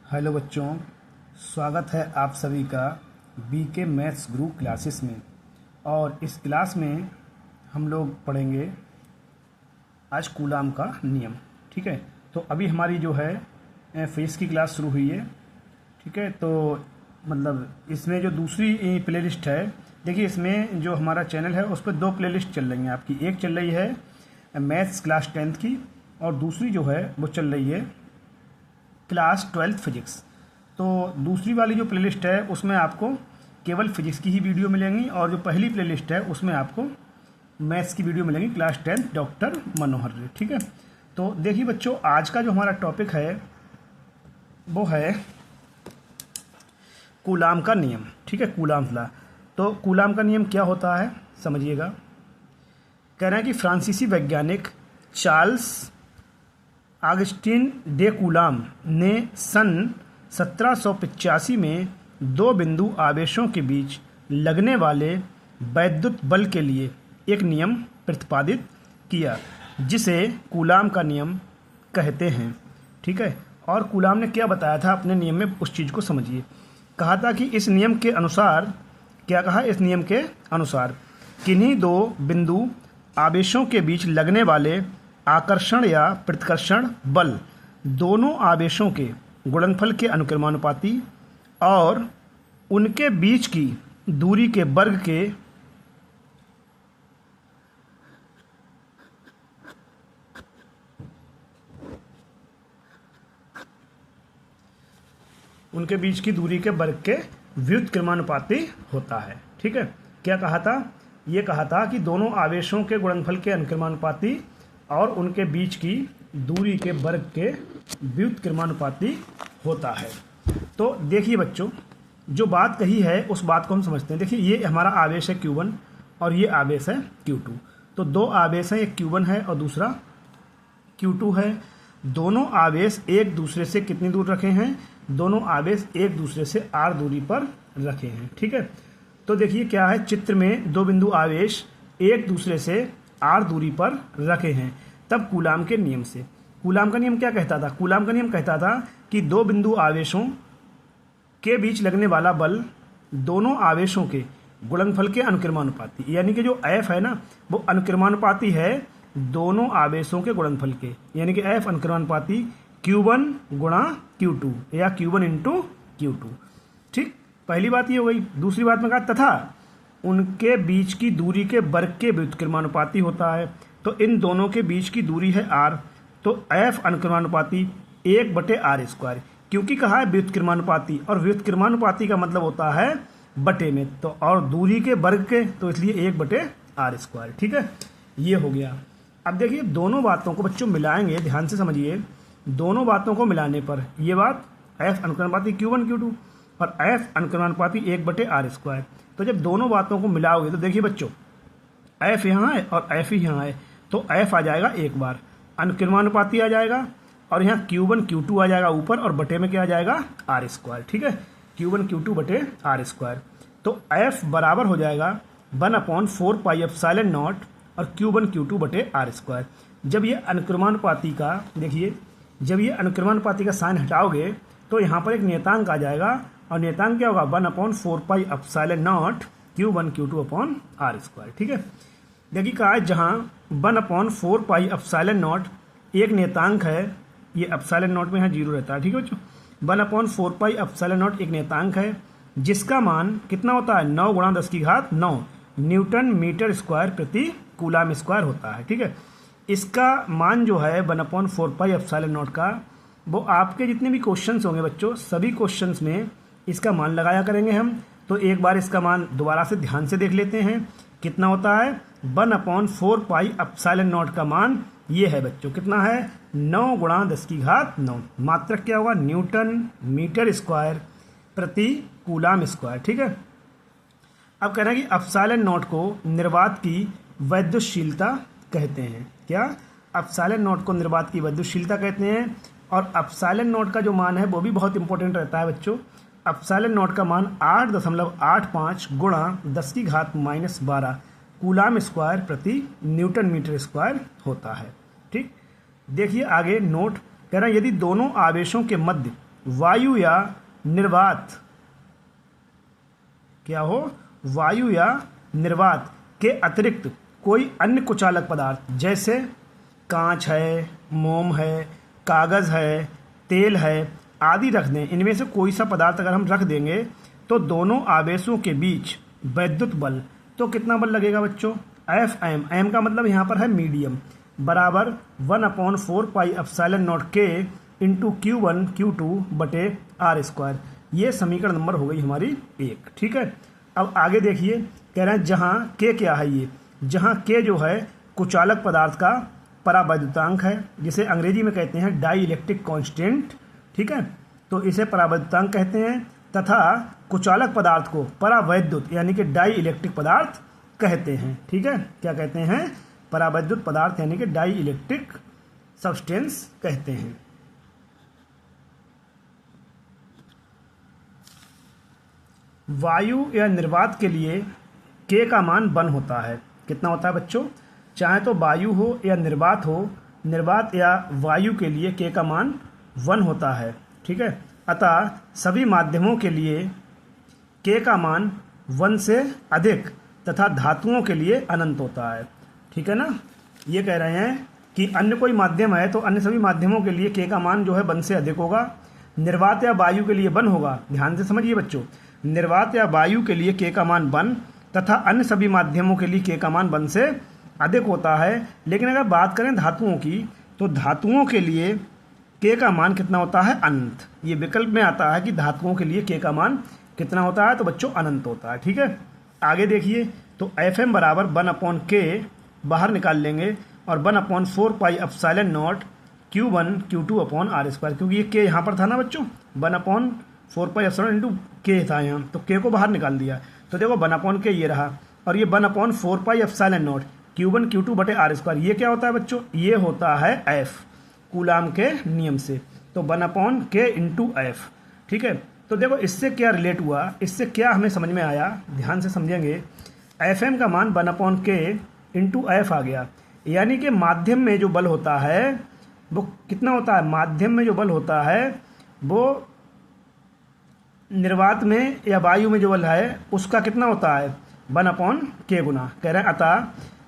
Hello बच्चों, स्वागत है आप सभी का बीके मैथ्स ग्रुप क्लासेस में। और इस क्लास में हम लोग पढ़ेंगे आज कूलाम का नियम। ठीक है, तो अभी हमारी जो है फिजिक्स की क्लास शुरू हुई है। ठीक है, तो मतलब इसमें जो दूसरी प्लेलिस्ट है, देखिए इसमें जो हमारा चैनल है उस पर दो प्लेलिस्ट चल रही हैं आपकी। एक चल रही है मैथ्स क्लास 10th की और दूसरी जो है वो चल रही है क्लास 12th फिजिक्स। तो दूसरी वाली जो प्लेलिस्ट है उसमें आपको केवल फिजिक्स की ही वीडियो मिलेंगी और जो पहली प्लेलिस्ट है उसमें आपको मैथ्स की वीडियो मिलेंगी क्लास 10th डॉक्टर मनोहर। ठीक है, तो देखिए बच्चों, आज का जो हमारा टॉपिक है वो है कूलाम का नियम। ठीक है, कूलाम लॉ। तो कूलाम का नियम क्या होता है समझिएगा। कह रहे हैं कि फ्रांसीसी वैज्ञानिक चार्ल्स ऑगस्टिन डे कूलाम ने सन 1785 में दो बिंदु आवेशों के बीच लगने वाले वैद्युत बल के लिए एक नियम प्रतिपादित किया जिसे कूलाम का नियम कहते हैं। ठीक है, और कूलाम ने क्या बताया था अपने नियम में, उस चीज़ को समझिए। कहा था कि इस नियम के अनुसार, क्या कहा, इस नियम के अनुसार किन्हीं दो बिंदु आवेशों के बीच लगने वाले आकर्षण या प्रतिकर्षण बल दोनों आवेशों के गुणनफल के अनुक्रमानुपाती और उनके बीच की दूरी के वर्ग के व्युत्क्रमानुपाती होता है। ठीक है, क्या कहा था, ये कहा था कि दोनों आवेशों के गुणनफल के अनुक्रमानुपाती और उनके बीच की दूरी के वर्ग के व्युत्क्रमानुपाती होता है। तो देखिए बच्चों, जो बात कही है उस बात को हम समझते हैं। देखिए ये हमारा आवेश है Q1 और ये आवेश है Q2। तो दो आवेश हैं, एक Q1 है और दूसरा Q2 है। दोनों आवेश एक दूसरे से कितनी दूर रखे हैं? दोनों आवेश एक दूसरे से r दूरी पर रखे हैं। ठीक है, तो देखिए क्या है, चित्र में दो बिंदु आवेश एक दूसरे से r दूरी पर रखे हैं। तब कूलाम के नियम से, कूलाम का नियम क्या कहता था? कूलाम का नियम कहता था कि दो बिंदु आवेशों के बीच लगने वाला बल दोनों आवेशों के गुणनफल के अनुक्रमानुपाती, यानी कि जो F है ना वो अनुक्रमानुपाती है दोनों आवेशों के गुणनफल के, यानी कि F अनुक्रमानुपाती Q1 गुणा Q2 या Q1 इंटू Q2। ठीक, पहली बात ये हो गई। दूसरी बात में कहा तथा उनके बीच की दूरी के वर्ग के व्युत्क्रमानुपाती होता है। तो इन दोनों के बीच की दूरी है r, तो F अनुक्रमानुपाती 1/r²। क्योंकि कहा है व्युत्क्रमानुपाती, और व्युत्क्रमानुपाती का मतलब होता है बटे में, तो और दूरी के वर्ग के, तो इसलिए 1/r²। ठीक है, ये हो गया। अब देखिए दोनों बातों को बच्चों मिलाएंगे, ध्यान से समझिए। दोनों बातों को मिलाने पर ये बात F अनुक्रमानुपाती Q1 Q2 और F अनुक्रमानुपाती 1/r²। तो जब दोनों बातों को मिलाओगे तो देखिए बच्चों, F यहाँ है और F ही यहाँ है, तो F आ जाएगा एक बार, अनुक्रमानुपाती आ जाएगा और यहाँ Q1 Q2 आ जाएगा ऊपर और बटे में क्या आ जाएगा r²। ठीक है, Q1 Q2 बटे r²। तो F बराबर हो जाएगा 1/4πε0 और Q1 Q2 बटे r²। जब ये अनुक्रमानुपाती का, देखिए जब ये अनुक्रमानुपाती का साइन हटाओगे तो यहाँ पर एक नियतांक आ जाएगा और नियतांक क्या होगा 1/4πε0 Q1 Q2 अपॉन r²। ठीक है, देखिए कहा है जहाँ 1/4πε0 एक नियतांक है, ये ε0 में यहाँ 0 रहता है। ठीक है बच्चों, 1/4πε0 एक नियतांक है जिसका मान कितना होता है 9 × 10⁹ न्यूटन मीटर स्क्वायर प्रति कूलाम स्क्वायर होता है। ठीक है, इसका मान जो है 1/4πε0 का, वो आपके जितने भी क्वेश्चंस होंगे बच्चों, सभी क्वेश्चंस में इसका मान लगाया करेंगे हम। तो एक बार इसका मान दोबारा से ध्यान से देख लेते हैं, कितना होता है 1/4πε0 का मान ये है बच्चों, कितना है 9 × 10⁹। मात्रक क्या होगा न्यूटन मीटर स्क्वायर प्रति कूलाम स्क्वायर। ठीक है, अब कह रहे हैं कि ε0 को निर्वात की वैद्युतशीलता कहते हैं। क्या? ε0 को निर्वात की वैद्युतशीलता कहते हैं। और ε0 का जो मान है वो भी बहुत इंपॉर्टेंट रहता है बच्चों। ε0 का मान 8.85 × 10⁻⁻12 कूलाम स्क्वायर प्रति न्यूटन मीटर स्क्वायर होता है। ठीक, देखिए आगे नोट, कह रहा है यदि दोनों आवेशों के मध्य वायु या निर्वात, क्या हो, वायु या निर्वात के अतिरिक्त कोई अन्य कुचालक पदार्थ जैसे कांच है, मोम है, कागज़ है, तेल है आदि रख दें, इनमें से कोई सा पदार्थ अगर हम रख देंगे तो दोनों आवेशों के बीच वैद्युत बल, तो कितना बल लगेगा बच्चों, एफ एम, एम का मतलब यहाँ पर है मीडियम, बराबर 1/4 पाई एप्सिलॉन नॉट के इंटू Q1 Q2 बटे आर स्क्वायर। ये समीकरण नंबर हो गई हमारी 1। ठीक है, अब आगे देखिए, कह रहे हैं जहाँ के क्या है, ये जहाँ के जो है कुचालक पदार्थ का परावैद्युतांक है, जिसे अंग्रेजी में कहते हैं डाई इलेक्ट्रिक कॉन्स्टेंट। ठीक है, तो इसे परावैद्युतांक कहते हैं, तथा कुचालक पदार्थ को परावैद्युत यानी कि डाई इलेक्ट्रिक पदार्थ कहते हैं। ठीक है, क्या कहते हैं, परावैद्युत पदार्थ यानी कि डाई इलेक्ट्रिक सब्सटेंस कहते हैं। वायु या निर्वात के लिए के का मान 1 होता है। कितना होता है बच्चों, चाहे तो वायु हो या निर्वात हो, निर्वात या वायु के लिए के का मान 1 होता है। ठीक है, अतः सभी माध्यमों के लिए के का मान 1 से अधिक तथा धातुओं के लिए अनंत होता है। ठीक है ना, ये कह रहे हैं कि अन्य कोई माध्यम है तो अन्य सभी माध्यमों के लिए के का मान जो है 1 से अधिक होगा, निर्वात या वायु के लिए 1 होगा। ध्यान से समझिए बच्चों, निर्वात या वायु के लिए के का मान 1 तथा अन्य सभी माध्यमों के लिए के का मान 1 से अधिक होता है। लेकिन अगर बात करें धातुओं की, तो धातुओं के लिए के का मान कितना होता है, अनंत। ये विकल्प में आता है कि धातुओं के लिए के का मान कितना होता है, तो बच्चों अनंत होता है। ठीक है, आगे देखिए, तो एफ एम बराबर 1/k बाहर निकाल लेंगे और 1/4 pi epsilon not Q1 Q2 upon R square, क्योंकि ये के यहाँ पर था ना बच्चों, 1/4 पाई एप्सिलॉन इंटू के था यहाँ, तो के को बाहर निकाल दिया, तो देखो 1/k ये रहा, और ये 1/4 pi epsilon not Q1 Q2 बटे आर स्क्वायर, ये क्या होता है बच्चों, ये होता है एफ, कूलाम के नियम से, तो 1/k इंटू एफ। ठीक है, तो देखो इससे क्या रिलेट हुआ, इससे क्या हमें समझ में आया, ध्यान से समझेंगे। एफ एम का मान 1/k इंटू एफ आ गया, यानी कि माध्यम में जो बल होता है वो कितना होता है, माध्यम में जो बल होता है वो निर्वात में या वायु में जो बल है उसका कितना होता है, 1/k गुना। कह रहे हैं अतः,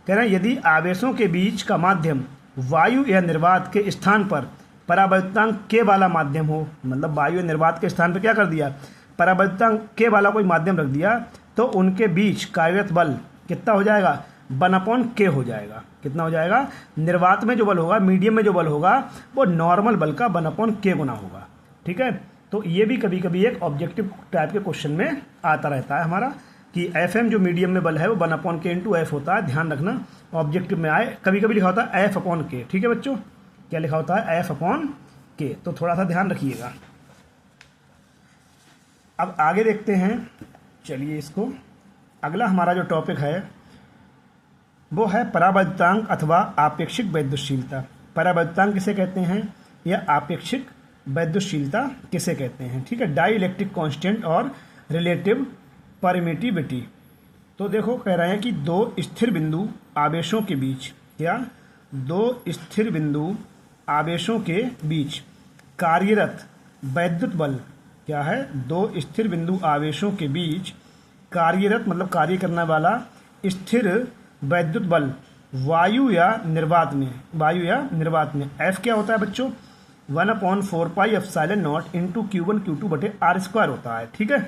कह रहे हैं यदि आवेशों के बीच का माध्यम वायु या निर्वात के स्थान पर परावैद्युतांक के वाला माध्यम हो, मतलब वायु या निर्वात के स्थान पर क्या कर दिया, परावैद्युतांक के वाला कोई माध्यम रख दिया, तो उनके बीच कार्यरत बल कितना हो जाएगा, 1/k हो जाएगा। कितना हो जाएगा, निर्वात में जो बल होगा, मीडियम में जो बल होगा वो नॉर्मल बल का 1/k गुना होगा। ठीक है, तो ये भी कभी कभी एक ऑब्जेक्टिव टाइप के क्वेश्चन में आता रहता है हमारा, कि एफ एम जो मीडियम में बल है वो 1/k इंटू एफ होता है। ध्यान रखना, ऑब्जेक्टिव में आए, कभी कभी लिखा होता है F/k। ठीक है बच्चों, क्या लिखा होता है, F/k, तो थोड़ा सा ध्यान रखिएगा। अब आगे देखते हैं, चलिए इसको, अगला हमारा जो टॉपिक है वो है परावैद्युतांक अथवा आपेक्षिक वैद्युतशीलता। परावैद्युतांक किसे कहते हैं या आपेक्षिक वैद्युतशीलता किसे कहते हैं। ठीक है, डाई इलेक्ट्रिक कॉन्स्टेंट और रिलेटिव परमिटिविटी। तो देखो कह रहे हैं कि दो स्थिर बिंदु आवेशों के बीच, क्या, दो स्थिर बिंदु आवेशों के बीच कार्यरत वैद्युत बल, क्या है, दो स्थिर बिंदु आवेशों के बीच कार्यरत मतलब कार्य करने वाला स्थिर वैद्युत बल वायु या निर्वात में, वायु या निर्वात में एफ क्या होता है बच्चों, 1/4 pi epsilon not into Q1 Q2 बटे आर स्क्वायर होता है। ठीक है,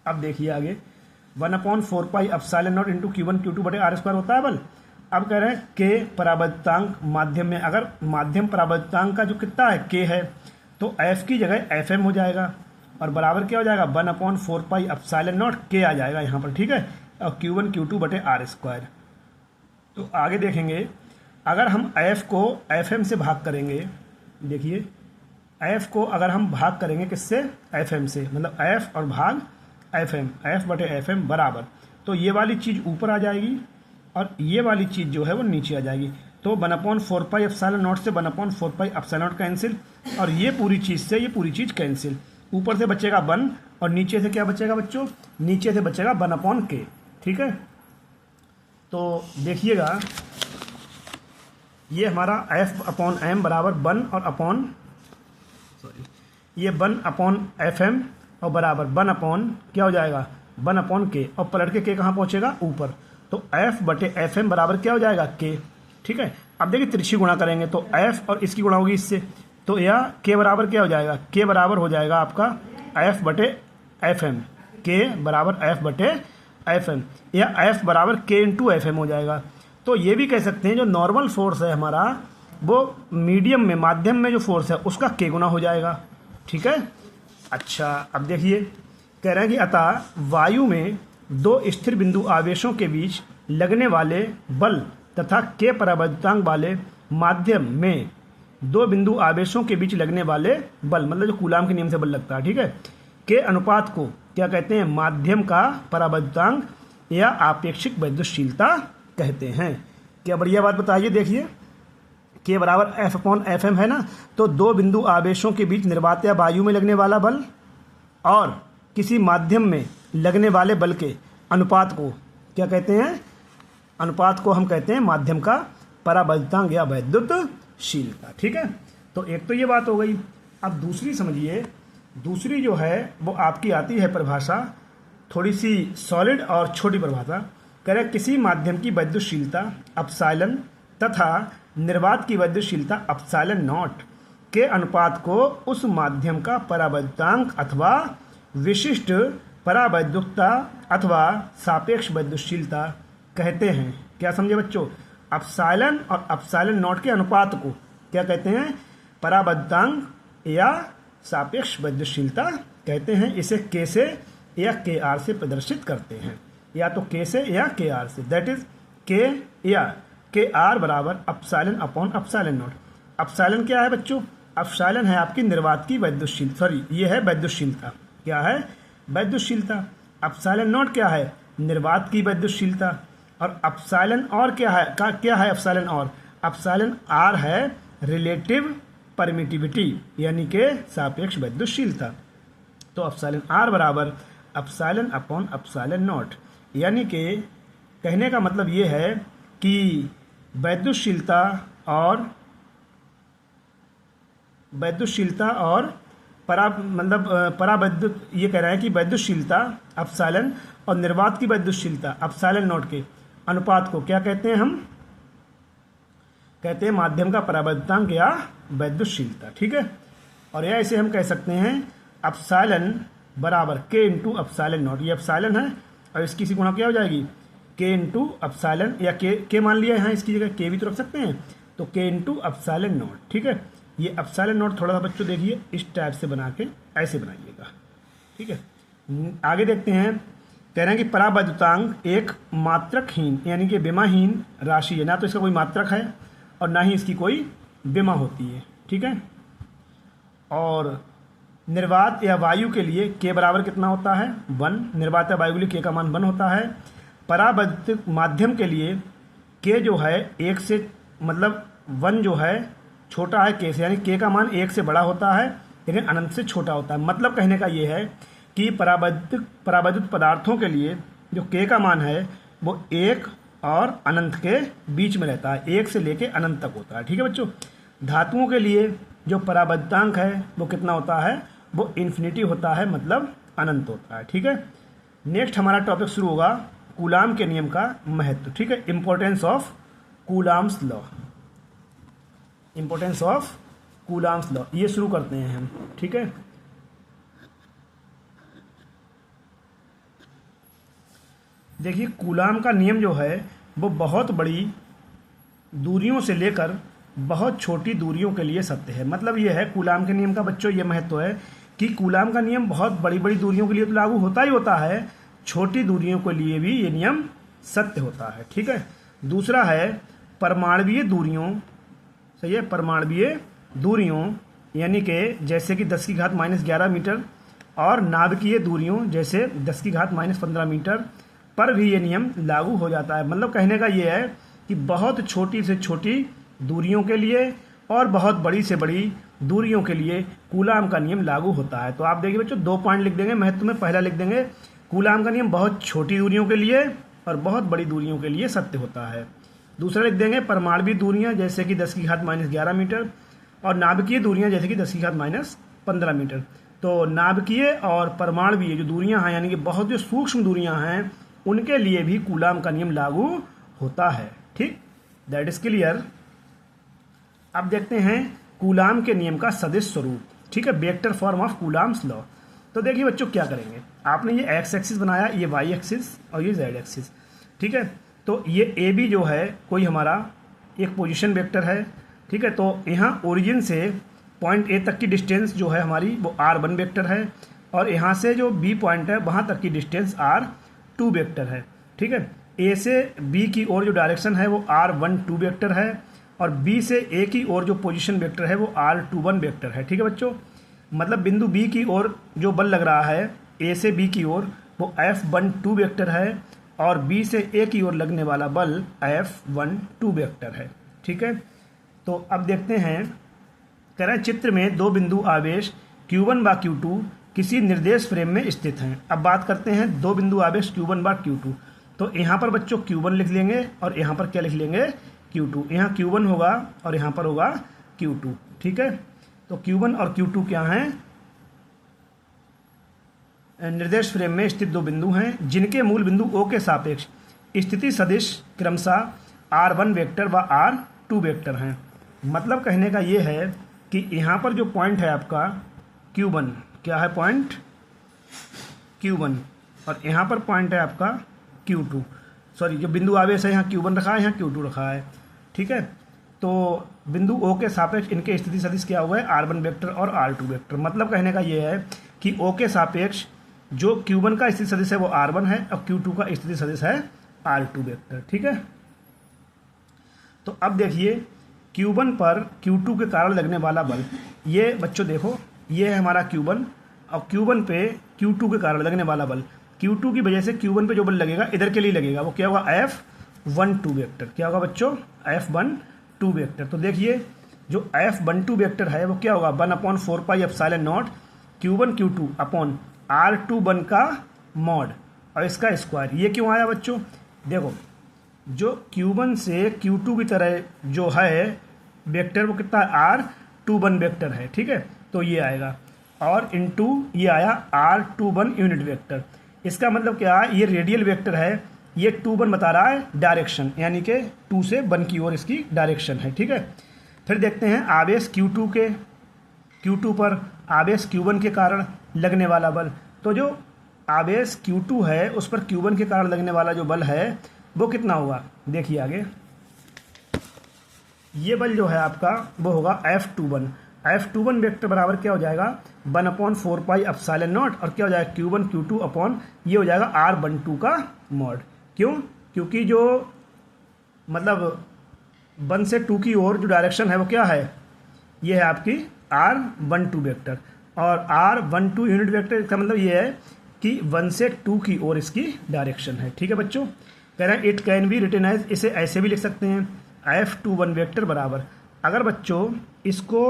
अब देखिए आगे, 1/4 pi epsilon not into Q1 Q2 बटे आर स्क्वायर होता है बल। अब कह रहे हैं के परावैद्युतांक माध्यम में, अगर माध्यम परावैद्युतांक का जो कितना है के है, तो एफ की जगह एफ एम हो जाएगा, और बराबर क्या हो जाएगा, 1/4 पाई एप्सिलॉन नॉट के आ जाएगा यहाँ पर। ठीक है, और Q1 Q2 बटे आर स्क्वायर। तो आगे देखेंगे, अगर हम एफ को एफ एम से भाग करेंगे, देखिए एफ को अगर हम भाग करेंगे किससे, एफ एम से, मतलब एफ और भाग एफ एम, एफ बटे एफ एम बराबर, तो ये वाली चीज़ ऊपर आ जाएगी और ये वाली चीज़ जो है वो नीचे आ जाएगी। तो 1/4 पाई एप्सिलॉन नॉट से 1/4 पाई एप्सिलॉन नॉट कैंसिल, और ये पूरी चीज़ से ये पूरी चीज़ कैंसिल, ऊपर से बचेगा 1 और नीचे से क्या बचेगा बच्चों, नीचे से बचेगा 1/k। ठीक है, तो देखिएगा ये हमारा F/m बराबर 1 और अपॉन, सॉरी, ये 1/FM और बराबर 1 क्या हो जाएगा 1/K और पलट के K कहाँ पहुँचेगा ऊपर, तो F/FM बराबर क्या हो जाएगा K। ठीक है, अब देखिए तिरछी गुणा करेंगे तो F और इसकी गुणा होगी इससे, तो यह K बराबर क्या हो जाएगा, K बराबर हो जाएगा आपका F/FM, K बराबर F/FM, या F बराबर K/FM हो जाएगा। तो ये भी कह सकते हैं जो नॉर्मल फोर्स है हमारा वो मीडियम में माध्यम में जो फोर्स है उसका K गुना हो जाएगा। ठीक है, अच्छा अब देखिए कह रहे हैं कि अतः वायु में दो स्थिर बिंदु आवेशों के बीच लगने वाले बल तथा K परावैद्युतांक वाले माध्यम में दो बिंदु आवेशों के बीच लगने वाले बल, मतलब जो कूलाम के नियम से बल लगता है, ठीक है, के अनुपात को क्या कहते हैं, माध्यम का परावैद्युतांक या आपेक्षिक वैद्युतशीलता कहते हैं। क्या बढ़िया बात बताइए, देखिए के बराबर F/FM है ना, तो दो बिंदु आवेशों के बीच निर्वात या वायु में लगने वाला बल और किसी माध्यम में लगने वाले बल के अनुपात को क्या कहते हैं, अनुपात को हम कहते हैं माध्यम का परावैद्युतांक या वैद्युतशीलता। ठीक है, तो एक तो ये बात हो गई। अब दूसरी समझिए, दूसरी जो है वो आपकी आती है परिभाषा थोड़ी सी सॉलिड और छोटी परिभाषा। कह रहे किसी माध्यम की वैद्युतशीलता एप्सिलॉन तथा निर्वात की वैद्युतशीलता ε0 के अनुपात को उस माध्यम का परावैद्युतांक अथवा विशिष्ट परावैद्युकता अथवा सापेक्ष वैद्युतशीलता कहते हैं। क्या समझे बच्चों, एप्सिलॉन और ε0 के अनुपात को क्या कहते हैं, परावैद्युतांक या सापेक्ष वैद्युतशीलता कहते हैं। इसे K से या KR से प्रदर्शित करते हैं, या तो K से या KR से, दैट इज K या KR बराबर ε/ε0। एप्सिलॉन क्या है बच्चों, एप्सिलॉन है आपकी निर्वात की वैद्युतशीलता, सॉरी ये है वैद्युतशीलता, क्या है वैद्युतशीलता। ε0 क्या है, निर्वात की वैद्युतशीलता। और एप्सिलॉन और क्या है एप्सिलॉन और, एप्सिलॉन R है रिलेटिव परमिटिविटी यानी कि सापेक्ष वैद्युतशीलता। तो एप्सिलॉन R बराबर ε/ε0, यानी कि कहने का मतलब ये है कि वैद्युतशीलता और परावैद्युत, ये कह रहा है कि वैद्युतशीलता एप्सिलॉन और निर्वात की वैद्युतशीलता ε0 के अनुपात को क्या कहते हैं, हम कहते हैं माध्यम का परावैद्युतांक या वैद्युतशीलता। ठीक है, और या इसे हम कह सकते हैं एप्सिलॉन बराबर K × ε0, ये एप्सिलॉन है और इसकी सी गुणा क्या हो जाएगी K × एप्सिलॉन, या K मान लिया यहाँ, इसकी जगह K भी तो रख सकते हैं, तो K × ε0। ठीक है, ये ε0 थोड़ा सा बच्चों देखिए इस टाइप से बना के ऐसे बनाइएगा। ठीक है, आगे देखते हैं, कह रहे हैं कि परावैद्युतांक एक मात्रकहीन यानी कि विमाहीन राशि है, ना तो इसका कोई मात्रक है और ना ही इसकी कोई विमा होती है। ठीक है, और निर्वात या वायु के लिए K बराबर कितना होता है 1, निर्वात या वायु के लिए K का मान 1 होता है। परावैद्युत माध्यम के लिए K जो है 1 से, मतलब 1 जो है छोटा है K से, यानी K का मान 1 से बड़ा होता है लेकिन अनंत से छोटा होता है। मतलब कहने का ये है कि परावैद्युत पदार्थों के लिए जो K का मान है वो 1 और अनंत के बीच में रहता है, 1 से लेके अनंत तक होता है। ठीक है बच्चों, धातुओं के लिए जो परावैद्युतांक है वो कितना होता है, वो इन्फिनिटी होता है, मतलब अनंत होता है। ठीक है, नेक्स्ट हमारा टॉपिक शुरू होगा कूलाम के नियम का महत्व। ठीक है, importance of coulombs law, importance of coulombs law, ये शुरू करते हैं हम। ठीक है, देखिए कूलाम का नियम जो है वो बहुत बड़ी दूरियों से लेकर बहुत छोटी दूरियों के लिए सत्य है। मतलब ये है कूलाम के नियम का बच्चों ये महत्व है कि कूलाम का नियम बहुत बड़ी बड़ी दूरियों के लिए तो लागू होता ही होता है, छोटी दूरियों के लिए भी ये नियम सत्य होता है। ठीक है, दूसरा है परमाणवीय दूरियों, सही है, परमाणवीय दूरियों यानी कि जैसे कि 10⁻11 मीटर और नाभिकीय दूरियों जैसे 10⁻15 मीटर पर भी ये नियम लागू हो जाता है। मतलब कहने का ये है कि बहुत छोटी से छोटी दूरियों के लिए और बहुत बड़ी से बड़ी दूरियों के लिए कूलाम का नियम लागू होता है। तो आप देखिए बच्चों 2 पॉइंट लिख देंगे महत्व में, पहला लिख देंगे कूलाम का नियम बहुत छोटी दूरियों के लिए और बहुत बड़ी दूरियों के लिए सत्य होता है। दूसरा लिख देंगे परमाणवीय दूरियां जैसे कि 10⁻11 मीटर और नाभिकीय दूरियां जैसे कि 10⁻15 15 मीटर। तो नाभिकीय और परमाणुवीय जो दूरियां हैं, यानी कि बहुत जो सूक्ष्म दूरियां हैं, उनके लिए भी कूलाम का नियम लागू होता है। ठीक, दैट इज क्लियर। अब देखते हैं कूलाम के नियम का सदिश स्वरूप। ठीक है, vector form of coulombs law. तो देखिए बच्चों क्या करेंगे, आपने ये एक्स एक्सिस बनाया, ये वाई एक्सिस और ये जेड एक्सिस। ठीक है, तो ये ए बी जो है कोई हमारा एक पोजीशन वेक्टर है। ठीक है, तो यहाँ ओरिजिन से पॉइंट ए तक की डिस्टेंस जो है हमारी वो r1 वेक्टर है, और यहाँ से जो बी पॉइंट है वहाँ तक की डिस्टेंस r2 वेक्टर है। ठीक है, ए से बी की ओर जो डायरेक्शन है वो r12 वेक्टर है, और बी से ए की ओर जो पोजीशन वेक्टर है वो r21 वेक्टर है। ठीक है बच्चों, मतलब बिंदु बी की ओर जो बल लग रहा है ए से बी की ओर वो F12 वेक्टर है, और बी से ए की ओर लगने वाला बल F12 वेक्टर है। ठीक है, तो अब देखते हैं, कह रहे हैं चित्र में दो बिंदु आवेश Q1 व Q2 किसी निर्देश फ्रेम में स्थित हैं। अब बात करते हैं दो बिंदु आवेश Q1 व Q2। तो यहाँ पर बच्चों Q1 लिख लेंगे और यहाँ पर क्या लिख लेंगे, Q2। यहाँ Q1 होगा और यहाँ पर होगा Q2। ठीक है, तो Q1 और Q2 क्या हैं, निर्देश फ्रेम में स्थित दो बिंदु हैं जिनके मूल बिंदु O के सापेक्ष स्थिति सदिश क्रमशः R1 वेक्टर व R2 वेक्टर हैं। मतलब कहने का ये है कि यहाँ पर जो पॉइंट है आपका Q1, क्या है पॉइंट Q1, और यहाँ पर पॉइंट है आपका Q2। सॉरी, जो बिंदु आवेश है यहाँ Q1 रखा है, यहाँ Q2 रखा है। ठीक है, तो बिंदु O के सापेक्ष इनके स्थिति सदिश क्या हुआ है, R1 वेक्टर और R2 वेक्टर। मतलब कहने का ये है कि O के सापेक्ष जो Q1 का स्थिति सदिश है वो R1 है, और Q2 का स्थिति सदिश है R2 वेक्टर। ठीक है, तो अब देखिए Q1 पर Q2 के कारण लगने वाला बल, ये बच्चों देखो, ये है हमारा Q1, और Q1 पे Q2 के कारण लगने वाला बल, Q2 की वजह से Q1 पे जो बल लगेगा इधर के लिए लगेगा, वो क्या होगा, F12 वेक्टर। क्या होगा बच्चों, F12 वेक्टर। तो देखिए जो F12 वेक्टर है वो क्या होगा, 1/4 pi epsilon not Q1 Q2 upon R21 का मॉड और इसका स्क्वायर। ये क्यों आया बच्चों, देखो जो Q1 से Q2 की तरह जो है वेक्टर वो कितना R21 वेक्टर है। ठीक है, तो ये आएगा, और इनटू ये आया R21 यूनिट वेक्टर। इसका मतलब क्या है, ये रेडियल वेक्टर है, ये 2 बता रहा है डायरेक्शन, यानी कि 2 से 1 की ओर इसकी डायरेक्शन है। ठीक है, फिर देखते हैं आवेश Q2 पर आवेश Q1 के कारण लगने वाला बल। तो जो आवेश Q2 है उस पर Q1 के कारण लगने वाला जो बल है वो कितना होगा, देखिए आगे, ये बल जो है आपका वो होगा F21 वेक्टर बराबर क्या हो जाएगा, 1/4 पाई एप्सिलॉन नॉट, और क्या हो जाएगा Q1 Q2 अपॉन ये हो जाएगा R12 का मॉड। क्यों, क्योंकि जो मतलब 1 से 2 की ओर जो डायरेक्शन है वो क्या है, ये है आपकी R12 वेक्टर, और R12 यूनिट वेक्टर, इसका मतलब ये है कि 1 से 2 की ओर इसकी डायरेक्शन है। ठीक है बच्चों, कह रहे हैं it can be written as, इसे ऐसे भी लिख सकते हैं F21 वेक्टर बराबर, अगर बच्चों इसको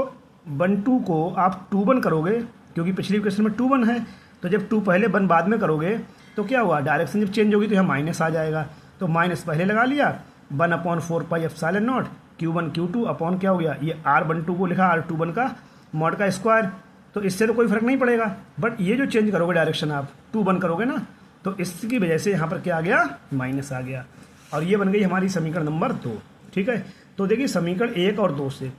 1-2 को आप 2-1 करोगे, क्योंकि पिछली इक्वेशन में 2-1 है, तो जब 2 पहले 1 बाद में करोगे तो क्या हुआ, डायरेक्शन जब चेंज होगी तो यहाँ माइनस आ जाएगा, तो माइनस पहले लगा लिया, 1/4 pi epsilon not Q1 Q2 upon क्या हो गया, ये R12 को लिखा R21 का मॉड का स्क्वायर। तो इससे तो कोई फर्क नहीं पड़ेगा, बट ये जो चेंज करोगे डायरेक्शन आप 2-1 करोगे ना, तो इसकी वजह से यहाँ पर क्या आ गया, माइनस आ गया, और ये बन गई हमारी समीकरण नंबर 2। ठीक है, तो देखिए समीकरण 1 और 2 से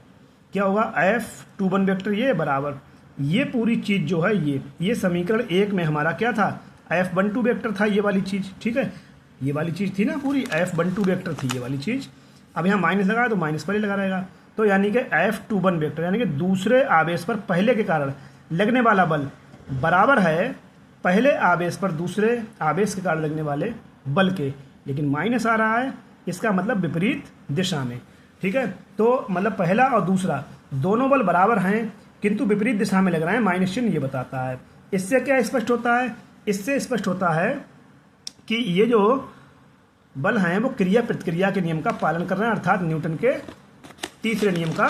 क्या होगा, F21 वेक्टर ये बराबर ये पूरी चीज़ जो है ये समीकरण 1 में हमारा क्या था, F12 वेक्टर था, ये वाली चीज़। ठीक है, ये वाली चीज़ थी ना पूरी, F12 वेक्टर थी ये वाली चीज़। अब यहाँ माइनस लगाया तो माइनस पर ही लगा रहेगा, तो यानी कि F21 वेक्टर यानी कि दूसरे आवेश पर पहले के कारण लगने वाला बल बराबर है पहले आवेश पर दूसरे आवेश के कारण लगने वाले बल के, लेकिन माइनस आ रहा है, इसका मतलब विपरीत दिशा में। ठीक है, तो मतलब पहला और दूसरा दोनों बल बराबर हैं किंतु विपरीत दिशा में लग रहे हैं, माइनस चिन्ह ये बताता है। इससे क्या स्पष्ट होता है, इससे स्पष्ट होता है कि ये जो बल हैं वो क्रिया प्रतिक्रिया के नियम का पालन कर रहे हैं, अर्थात न्यूटन के तीसरे नियम का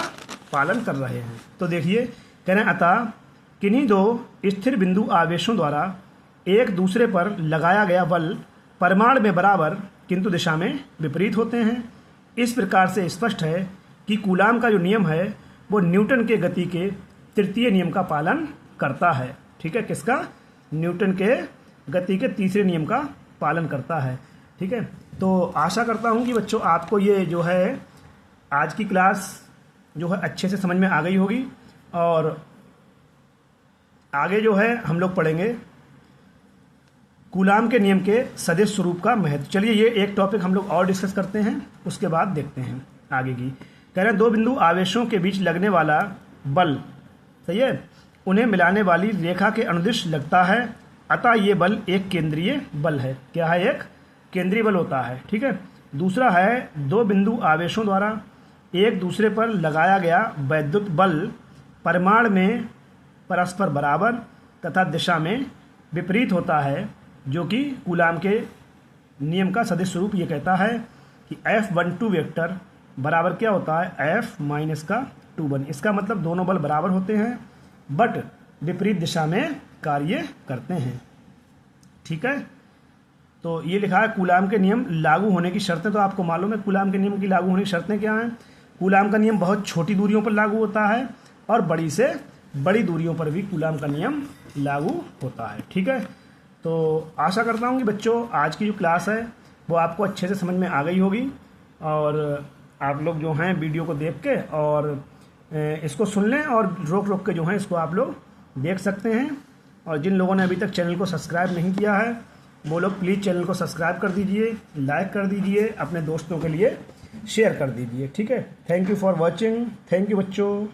पालन कर रहे हैं। तो देखिए कह रहे हैं अतः किन्हीं दो स्थिर बिंदु आवेशों द्वारा एक दूसरे पर लगाया गया बल परिमाण में बराबर किंतु दिशा में विपरीत होते हैं। इस प्रकार से स्पष्ट है कि कूलाम का जो नियम है वो न्यूटन के गति के तृतीय नियम का पालन करता है। ठीक है, किसका? न्यूटन के गति के तीसरे नियम का पालन करता है। ठीक है, तो आशा करता हूँ कि बच्चों आपको ये जो है आज की क्लास जो है अच्छे से समझ में आ गई होगी, और आगे जो है हम लोग पढ़ेंगे कूलाम के नियम के सदिश स्वरूप का महत्व। चलिए ये एक टॉपिक हम लोग और डिस्कस करते हैं, उसके बाद देखते हैं आगे की। कह रहे हैं 2 बिंदु आवेशों के बीच लगने वाला बल, सही है, उन्हें मिलाने वाली रेखा के अनुदिश लगता है, अतः ये बल एक केंद्रीय बल है। क्या है? एक केंद्रीय बल होता है। ठीक है, दूसरा है 2 बिंदु आवेशों द्वारा एक दूसरे पर लगाया गया वैद्युत बल परिमाण में परस्पर बराबर तथा दिशा में विपरीत होता है, जो कि कूलाम के नियम का सदिश स्वरूप ये कहता है कि F12 वेक्टर बराबर क्या होता है? F माइनस का 2 इसका मतलब दोनों बल बराबर होते हैं बट विपरीत दिशा में कार्य करते हैं। ठीक है, तो ये लिखा है कूलाम के नियम लागू होने की शर्तें। तो आपको मालूम है कूलाम के नियम की लागू होने की शर्तें क्या हैं। कूलाम का नियम बहुत छोटी दूरियों पर लागू होता है और बड़ी से बड़ी दूरियों पर भी कूलाम का नियम लागू होता है। ठीक है, तो आशा करता हूँ कि बच्चों आज की जो क्लास है वो आपको अच्छे से समझ में आ गई होगी, और आप लोग जो हैं वीडियो को देख के और इसको सुन लें, और रोक रोक के जो है इसको आप लोग देख सकते हैं। और जिन लोगों ने अभी तक चैनल को सब्सक्राइब नहीं किया है वो लोग प्लीज़ चैनल को सब्सक्राइब कर दीजिए, लाइक कर दीजिए, अपने दोस्तों के लिए शेयर कर दीजिए। ठीक है, thank you for watching. Thank you बच्चों।